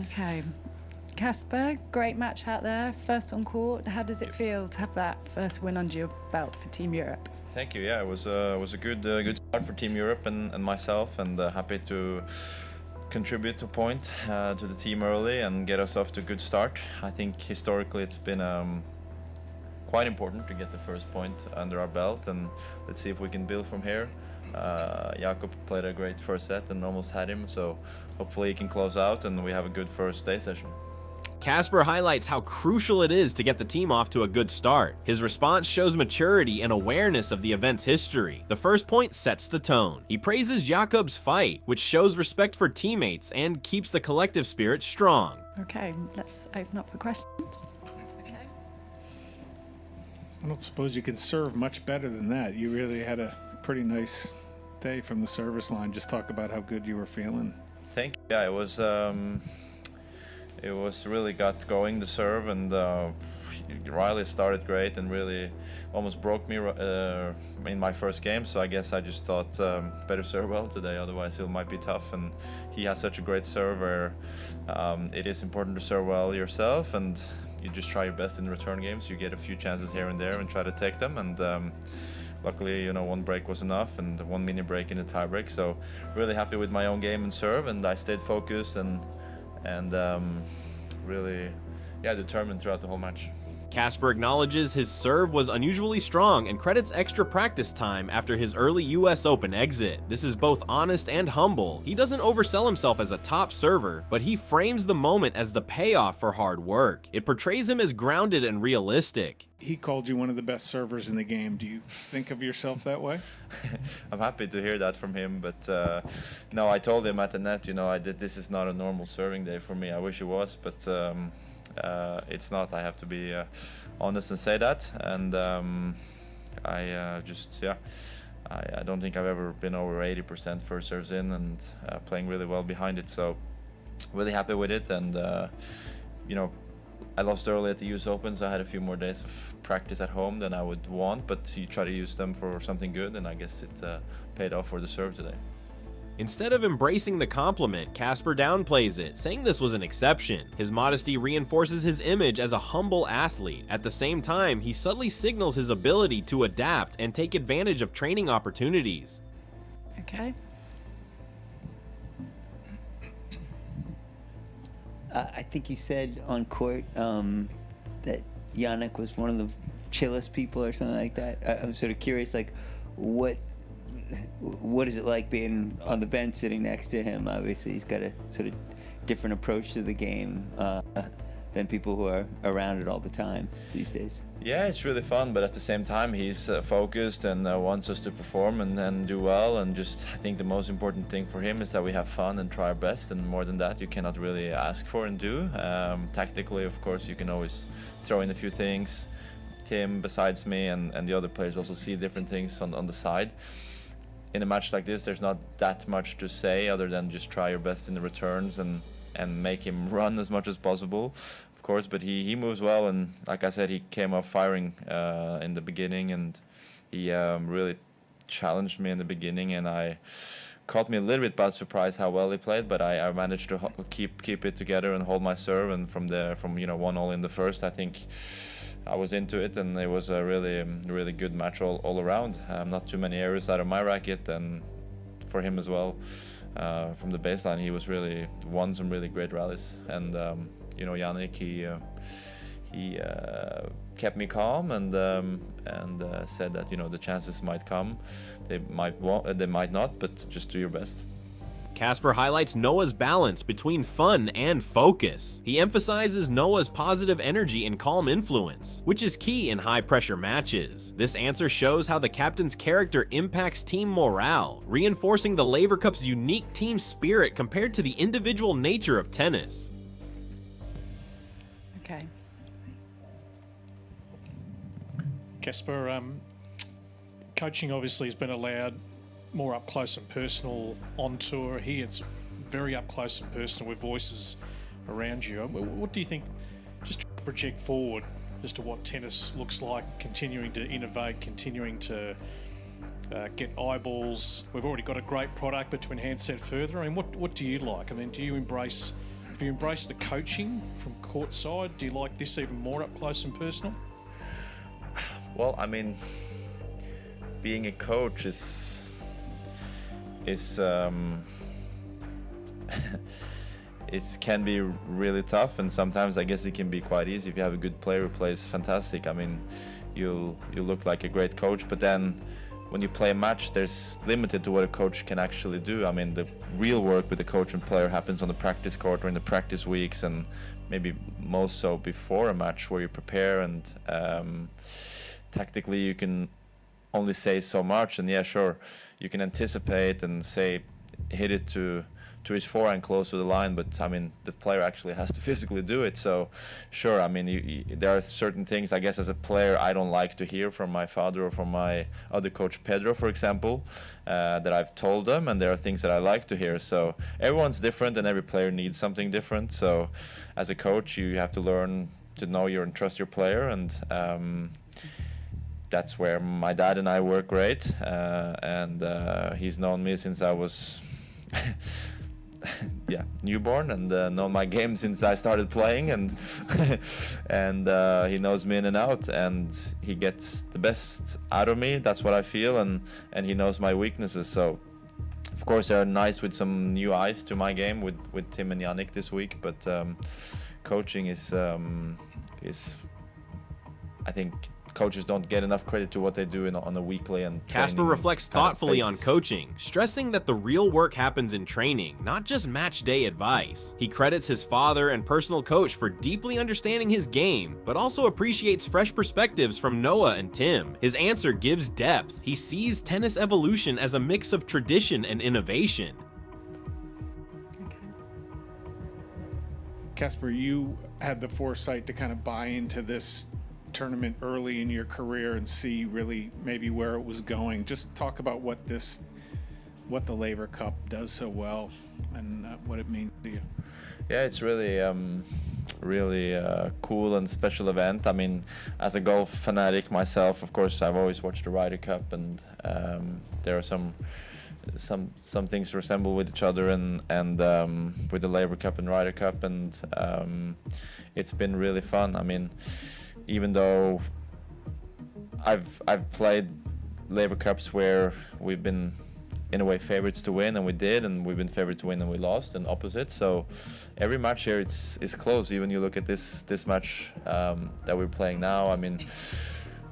Okay. Casper, great match out there, first on court. How does it feel to have that first win under your belt for Team Europe? Thank you. Yeah, it was a good start for Team Europe and myself, and happy to contribute a point to the team early and get us off to a good start. I think historically it's been quite important to get the first point under our belt, and let's see if we can build from here. Jakob played a great first set and almost had him, so hopefully he can close out and we have a good first day session. Casper highlights how crucial it is to get the team off to a good start. His response shows maturity and awareness of the event's history. The first point sets the tone. He praises Jakob's fight, which shows respect for teammates and keeps the collective spirit strong. Okay, let's open up for questions. Okay. I don't suppose you can serve much better than that. You really had a pretty nice day from the service line. Just talk about how good you were feeling. Thank you. Yeah, it was really got going, the serve, and Riley started great and really almost broke me in my first game, so I guess I just thought better serve well today, otherwise it might be tough, and he has such a great serve where it is important to serve well yourself, and you just try your best in return games. You get a few chances here and there and try to take them, and luckily, one break was enough and one mini break in the tie break, so really happy with my own game and serve, and I stayed focused and really determined throughout the whole match. Casper acknowledges his serve was unusually strong and credits extra practice time after his early US Open exit. This is both honest and humble. He doesn't oversell himself as a top server, but he frames the moment as the payoff for hard work. It portrays him as grounded and realistic. He called you one of the best servers in the game. Do you think of yourself that way? I'm happy to hear that from him, but no, I told him at the net, this is not a normal serving day for me. I wish it was, but it's not. I have to be honest and say that, and I don't think I've ever been over 80% first serves in and playing really well behind it, so really happy with it. And I lost early at the US Open, so I had a few more days of practice at home than I would want, but you try to use them for something good, and I guess it paid off for the serve today. Instead of embracing the compliment, Casper downplays it, saying this was an exception. His modesty reinforces his image as a humble athlete. At the same time, he subtly signals his ability to adapt and take advantage of training opportunities. Okay. I think you said on court that Yannick was one of the chillest people or something like that. I'm sort of curious, like, what is it like being on the bench sitting next to him? Obviously, he's got a sort of different approach to the game than people who are around it all the time these days. Yeah, it's really fun, but at the same time he's focused and wants us to perform and do well, and just I think the most important thing for him is that we have fun and try our best, and more than that you cannot really ask for and do. Tactically, of course, you can always throw in a few things. Tim, besides me, and the other players also see different things on the side. In a match like this, there's not that much to say other than just try your best in the returns and make him run as much as possible, of course. But he moves well, and like I said, he came off firing in the beginning, and he really challenged me in the beginning, and I caught me a little bit by surprise how well he played, but I managed to keep it together and hold my serve, and from 1-0 in the first, I think I was into it, and it was a really good match all around. Not too many errors out of my racket, and for him as well. From the baseline, he was really won some really great rallies, and Yannick, he kept me calm and said that the chances might come, they might not, but just do your best. Casper highlights Noah's balance between fun and focus. He emphasizes Noah's positive energy and calm influence, which is key in high-pressure matches. This answer shows how the captain's character impacts team morale, reinforcing the Laver Cup's unique team spirit compared to the individual nature of tennis. Okay. Casper, coaching obviously has been allowed more up close and personal on tour. Here it's very up close and personal with voices around you. What do you think, just to project forward as to what tennis looks like, continuing to innovate, continuing to get eyeballs? We've already got a great product, but to enhance that further, I mean, what do you like? I mean, do you embrace Have you embraced the coaching from courtside? Do you like this even more up close and personal? Well, I mean, being a coach is it can be really tough, and sometimes I guess it can be quite easy if you have a good player who plays fantastic. I mean, you look like a great coach, but then when you play a match, there's limited to what a coach can actually do. I mean, the real work with the coach and player happens on the practice court or in the practice weeks, and maybe most so before a match where you prepare, and tactically you can only say so much. And yeah, sure, you can anticipate and say hit it to his forehand close to the line, but I mean, the player actually has to physically do it. So sure, I mean, there are certain things, I guess, as a player I don't like to hear from my father or from my other coach Pedro, for example, that I've told them, and there are things that I like to hear. So everyone's different and every player needs something different. So as a coach, you have to learn to know and trust your player, and that's where my dad and I work great, and he's known me since I was newborn, and known my game since I started playing, and and he knows me in and out, and he gets the best out of me. That's what I feel, and he knows my weaknesses. So of course they're nice with some new eyes to my game with Tim and Yannick this week, but coaching is I think coaches don't get enough credit to what they do on a weekly and Casper reflects thoughtfully on coaching, stressing that the real work happens in training, not just match day advice. He credits his father and personal coach for deeply understanding his game, but also appreciates fresh perspectives from Noah and Tim. His answer gives depth. He sees tennis evolution as a mix of tradition and innovation. Casper, you had the foresight to kind of buy into this tournament early in your career and see really maybe where it was going. Just talk about what the Laver Cup does so well, and what it means to you. Yeah, it's really cool and special event. I mean, as a golf fanatic myself, of course, I've always watched the Ryder Cup, and there are some things resemble with each other, and with the Laver Cup and Ryder Cup, and it's been really fun. I mean, even though I've played Laver Cups where we've been in a way favorites to win, and we did, and we've been favorites to win and we lost, and opposite. So every match here is close. Even you look at this match that we're playing now. I mean,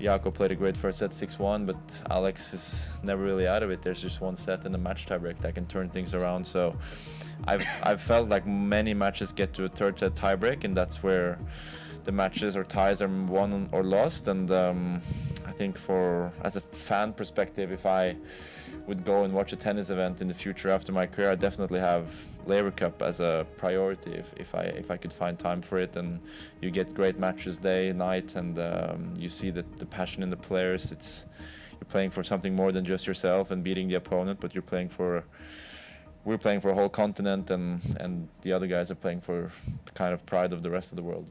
Jakob played a great first set, 6-1, but Alex is never really out of it. There's just one set in the match tiebreak that can turn things around. So I've felt like many matches get to a third set tiebreak, and that's where the matches or ties are won or lost. And I think as a fan perspective, if I would go and watch a tennis event in the future after my career, I definitely have Laver Cup as a priority if I could find time for it. And you get great matches day, night, and you see the passion in the players. You're playing for something more than just yourself and beating the opponent, but we're playing for a whole continent, and the other guys are playing for the kind of pride of the rest of the world.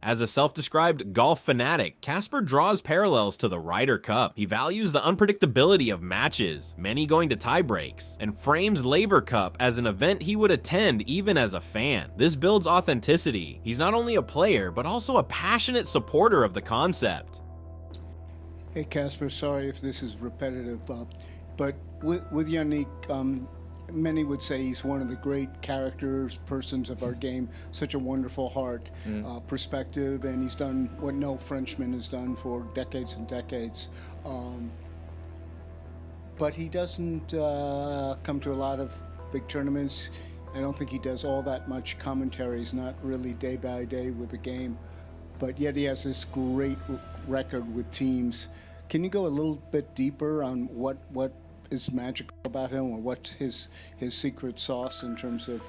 As a self-described golf fanatic, Casper draws parallels to the Ryder Cup. He values the unpredictability of matches, many going to tiebreaks, and frames Laver Cup as an event he would attend even as a fan. This builds authenticity. He's not only a player, but also a passionate supporter of the concept. Hey Casper, sorry if this is repetitive, but with Yannick, many would say he's one of the great characters, persons of our game, such a wonderful heart, perspective, and he's done what no Frenchman has done for decades and decades. But he doesn't come to a lot of big tournaments. I don't think he does all that much commentary. He's not really day by day with the game, but yet he has this great record with teams. Can you go a little bit deeper on what is magical about him, or what's his secret sauce in terms of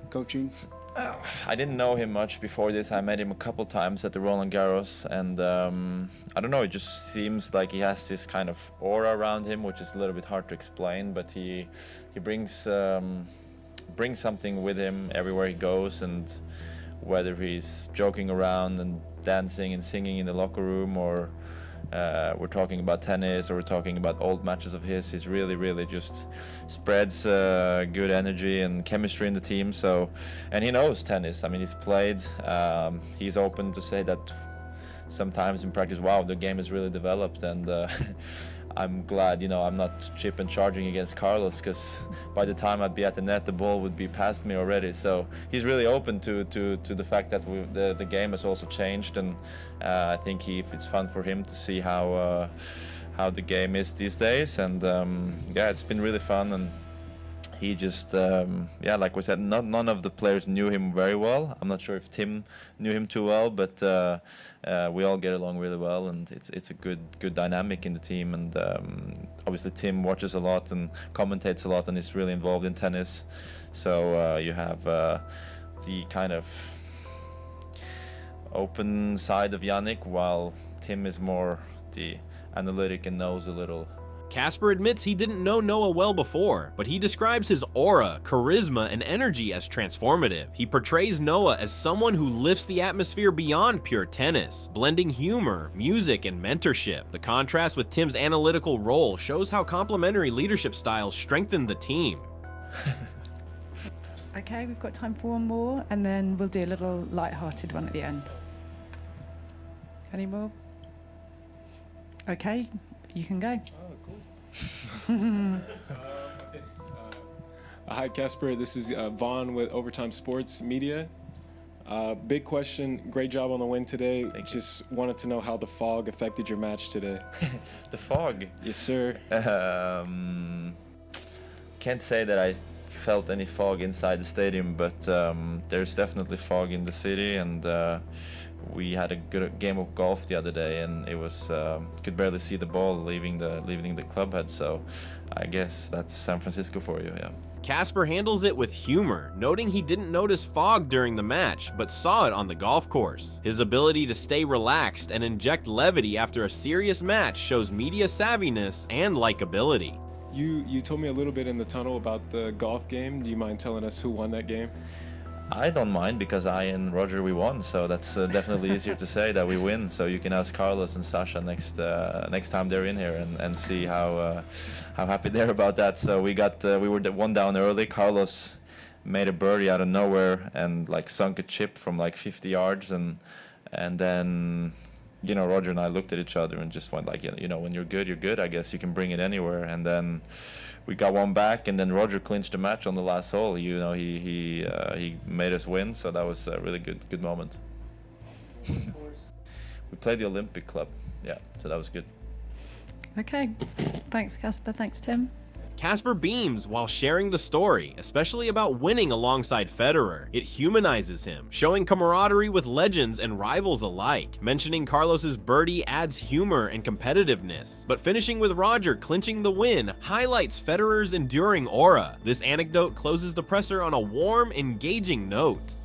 coaching? I didn't know him much before this. I met him a couple times at the Roland Garros, and I don't know, it just seems like he has this kind of aura around him, which is a little bit hard to explain, but he brings something with him everywhere he goes, and whether he's joking around and dancing and singing in the locker room, or we're talking about tennis or we're talking about old matches of his, he's really just spreads good energy and chemistry in the team. So, and he knows tennis. I mean, he's played. He's open to say that sometimes in practice, wow, the game is really developed, and I'm glad, I'm not chip and charging against Carlos, because by the time I'd be at the net, the ball would be past me already. So he's really open to the fact that the game has also changed, and I think it's fun for him to see how the game is these days, and yeah, it's been really fun. And he just, yeah, like we said, none of the players knew him very well. I'm not sure if Tim knew him too well, but we all get along really well, and it's a good dynamic in the team. And obviously Tim watches a lot and commentates a lot, and is really involved in tennis. So you have the kind of open side of Yannick, while Tim is more the analytic and knows a little. Casper admits he didn't know Noah well before, but he describes his aura, charisma, and energy as transformative. He portrays Noah as someone who lifts the atmosphere beyond pure tennis, blending humor, music, and mentorship. The contrast with Tim's analytical role shows how complementary leadership styles strengthen the team. Okay, we've got time for one more, and then we'll do a little light-hearted one at the end. Any more? Okay, you can go. Hi, Casper. This is Vaughn with Overtime Sports Media. Big question. Great job on the win today. Just wanted to know how the fog affected your match today. The fog? Yes, sir. Can't say that I felt any fog inside the stadium, but there's definitely fog in the city, and we had a good game of golf the other day, and it was could barely see the ball leaving the club head. So I guess that's San Francisco for you, yeah. Casper handles it with humor, noting he didn't notice fog during the match, but saw it on the golf course. His ability to stay relaxed and inject levity after a serious match shows media savviness and likability. You told me a little bit in the tunnel about the golf game. Do you mind telling us who won that game? I don't mind, because I and Roger, we won, so that's definitely easier to say that we win. So you can ask Carlos and Sasha next time they're in here, and see how happy they're about that. So we were one down early. Carlos made a birdie out of nowhere and like sunk a chip from like 50 yards, and then Roger and I looked at each other and just went like, when you're good, I guess you can bring it anywhere. And then we got one back, and then Roger clinched the match on the last hole. He made us win, so that was a really good moment. We played the Olympic Club, yeah, so that was good. Okay, thanks Casper, thanks Tim. Casper beams while sharing the story, especially about winning alongside Federer. It humanizes him, showing camaraderie with legends and rivals alike. Mentioning Carlos's birdie adds humor and competitiveness, but finishing with Roger clinching the win highlights Federer's enduring aura. This anecdote closes the presser on a warm, engaging note.